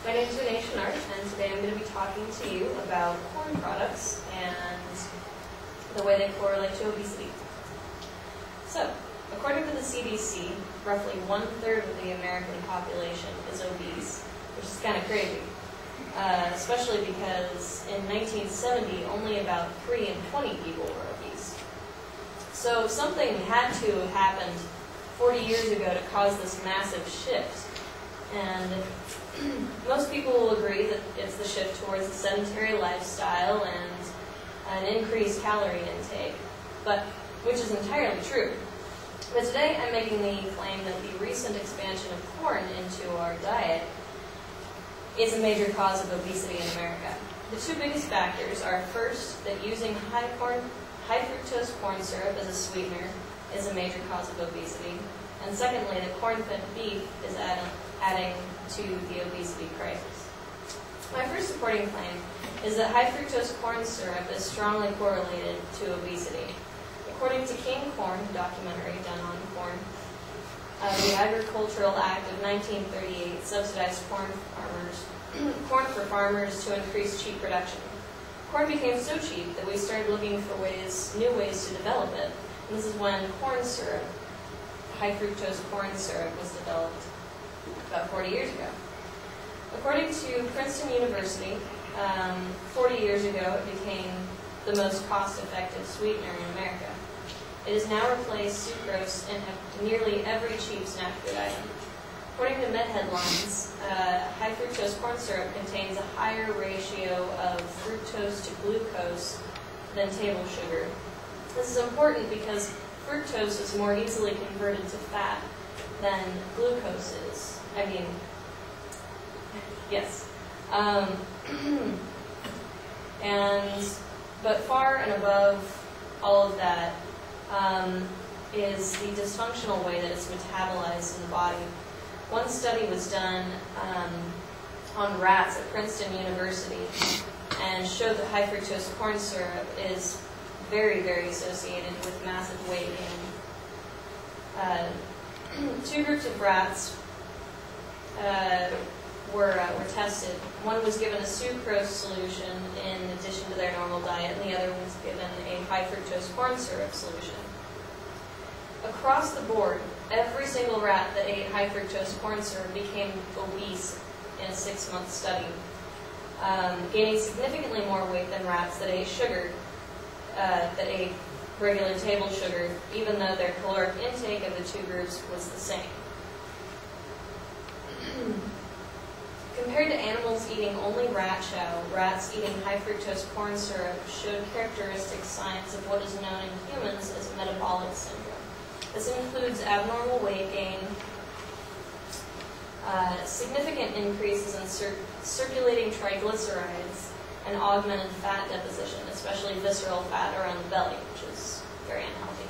My name is Renee COF, and today I'm going to be talking to you about corn products and the way they correlate to obesity. So, according to the CDC, roughly 1/3 of the American population is obese, which is kind of crazy, especially because in 1970, only about 3 in 20 people were obese. So something had to have happened 40 years ago to cause this massive shift. And most people will agree that it's the shift towards a sedentary lifestyle and an increased calorie intake, which is entirely true. But today I'm making the claim that the recent expansion of corn into our diet is a major cause of obesity in America. The two biggest factors are, first, that using high fructose corn syrup as a sweetener is a major cause of obesity, and secondly, that corn-fed beef is adding to the obesity crisis. My first supporting claim is that high fructose corn syrup is strongly correlated to obesity. According to King Corn, a documentary done on corn, the Agricultural Act of 1938 subsidized corn for farmers to increase cheap production. Corn became so cheap that we started looking for new ways to develop it. And this is when corn syrup, high fructose corn syrup, was developed about 40 years ago. According to Princeton University, 40 years ago it became the most cost-effective sweetener in America. It has now replaced sucrose in nearly every cheap snack food item. According to Med Headlines, high fructose corn syrup contains a higher ratio of fructose to glucose than table sugar. This is important because fructose is more easily converted to fat than glucose is. Yes. But far and above all of that is the dysfunctional way that it's metabolized in the body. One study was done on rats at Princeton University and showed that high fructose corn syrup is very, very associated with massive weight gain. Two groups of rats were tested. One was given a sucrose solution in addition to their normal diet, and the other was given a high fructose corn syrup solution. Across the board, every single rat that ate high fructose corn syrup became obese in a 6-month study, gaining significantly more weight than rats that ate sugar, that ate regular table sugar, even though their caloric intake of the two groups was the same. Compared to animals eating only rat chow, rats eating high fructose corn syrup showed characteristic signs of what is known in humans as metabolic syndrome. This includes abnormal weight gain, significant increases in circulating triglycerides, and augmented fat deposition, especially visceral fat around the belly, which is very unhealthy.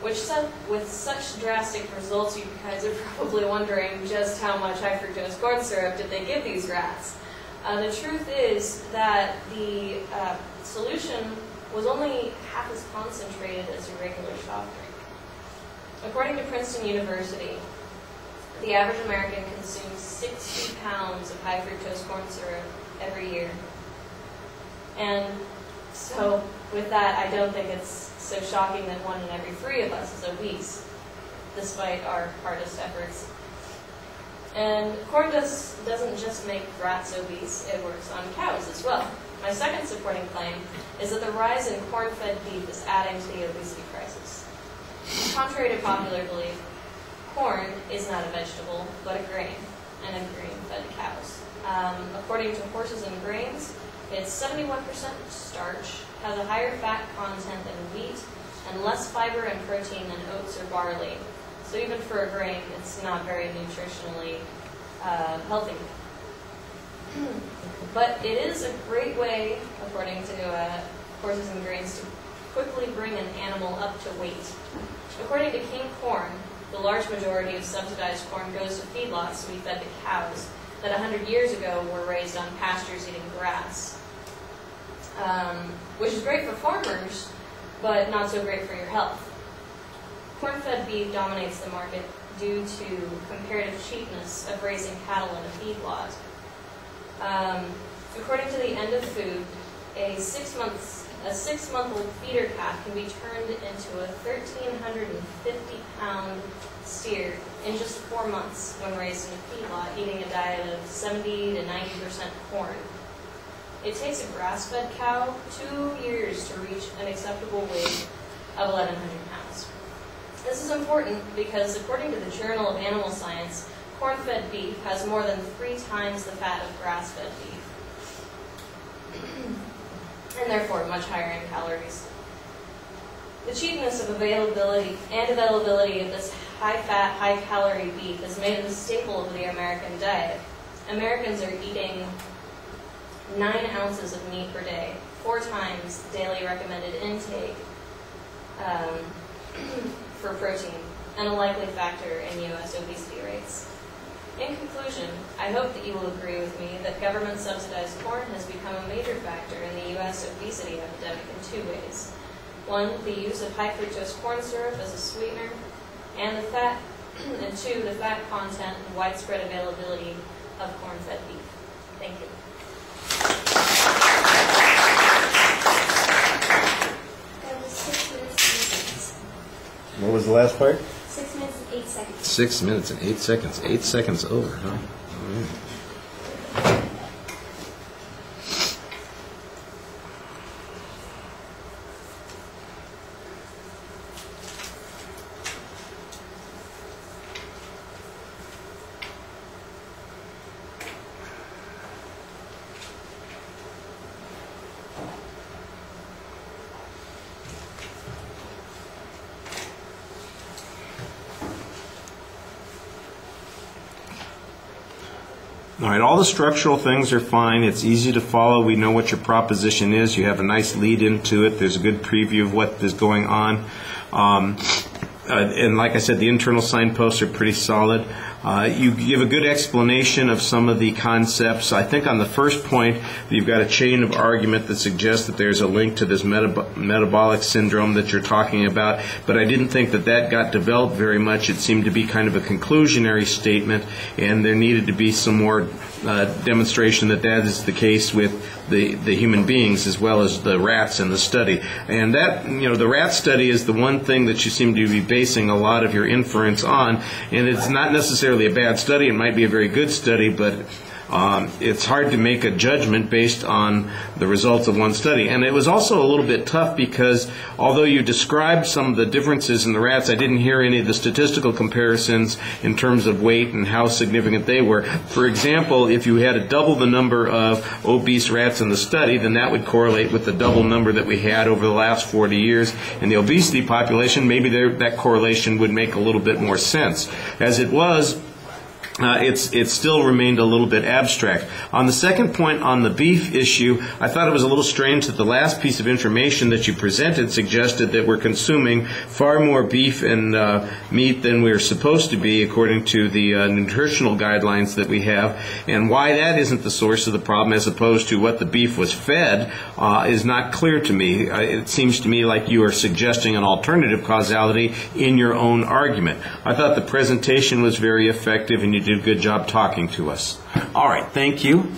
With such drastic results, you guys are probably wondering just how much high fructose corn syrup did they give these rats. The truth is that the solution was only half as concentrated as a regular soft drink. According to Princeton University, the average American consumes 60 pounds of high fructose corn syrup every year. And so with that, I don't think it's so shocking that 1 in every 3 of us is obese, despite our hardest efforts. And corn doesn't just make rats obese, it works on cows as well. My second supporting claim is that the rise in corn-fed beef is adding to the obesity crisis. Contrary to popular belief, corn is not a vegetable, but a grain, and a grain-fed cows. According to Horses and Grains, it's 71% starch, has a higher fat content than wheat, and less fiber and protein than oats or barley. So even for a grain, it's not very nutritionally healthy. But it is a great way, according to Horses and Grains, to quickly bring an animal up to weight. According to King Corn, the large majority of subsidized corn goes to feedlots to be fed to cows that 100 years ago were raised on pastures eating grass. Which is great for farmers, but not so great for your health. Corn-fed beef dominates the market due to comparative cheapness of raising cattle in a feedlot. According to the End of Food, a 6-month-old feeder calf can be turned into a 1,350-pound steer in just 4 months when raised in a feedlot, eating a diet of 70 to 90% corn. It takes a grass-fed cow 2 years to reach an acceptable weight of 1,100 pounds. This is important because, according to the Journal of Animal Science, corn-fed beef has more than 3 times the fat of grass-fed beef, and therefore much higher in calories. The cheapness of availability of this high-fat, high-calorie beef has made it a staple of the American diet. Americans are eating 9 ounces of meat per day, 4 times the daily recommended intake for protein, and a likely factor in U.S. obesity rates. In conclusion, I hope that you will agree with me that government-subsidized corn has become a major factor in the U.S. obesity epidemic in 2 ways. 1, the use of high-fructose corn syrup as a sweetener, and 2, the fat content and widespread availability of corn-fed beef. Thank you. That was 6 minutes and 8 seconds. What was the last part? 6 minutes and 8 seconds. 6 minutes and 8 seconds. 8 seconds over, huh? All right. All right, all the structural things are fine. It's easy to follow. We know what your proposition is. You have a nice lead into it. There's a good preview of what is going on. And like I said, the internal signposts are pretty solid. You give a good explanation of some of the concepts. I think on the first point, you've got a chain of argument that suggests that there's a link to this metabolic syndrome that you're talking about, but I didn't think that that got developed very much. It seemed to be kind of a conclusionary statement, and there needed to be some more demonstration that that is the case with the human beings as well as the rats in the study. And that, the rat study is the one thing that you seem to be basing a lot of your inference on, and it's not necessarily a bad study. It might be a very good study, but it's hard to make a judgment based on the results of one study. And it was also a little bit tough because although you described some of the differences in the rats, I didn't hear any of the statistical comparisons in terms of weight and how significant they were. For example, if you had double the number of obese rats in the study, then that would correlate with the double number that we had over the last 40 years in the obesity population. Maybe that correlation would make a little bit more sense. As it was, it still remained a little bit abstract. On the second point on the beef issue, I thought it was a little strange that the last piece of information that you presented suggested that we're consuming far more beef and meat than we're supposed to be according to the nutritional guidelines that we have. And why that isn't the source of the problem as opposed to what the beef was fed is not clear to me. It seems to me like you are suggesting an alternative causality in your own argument. I thought the presentation was very effective and you did a good job talking to us. All right, thank you.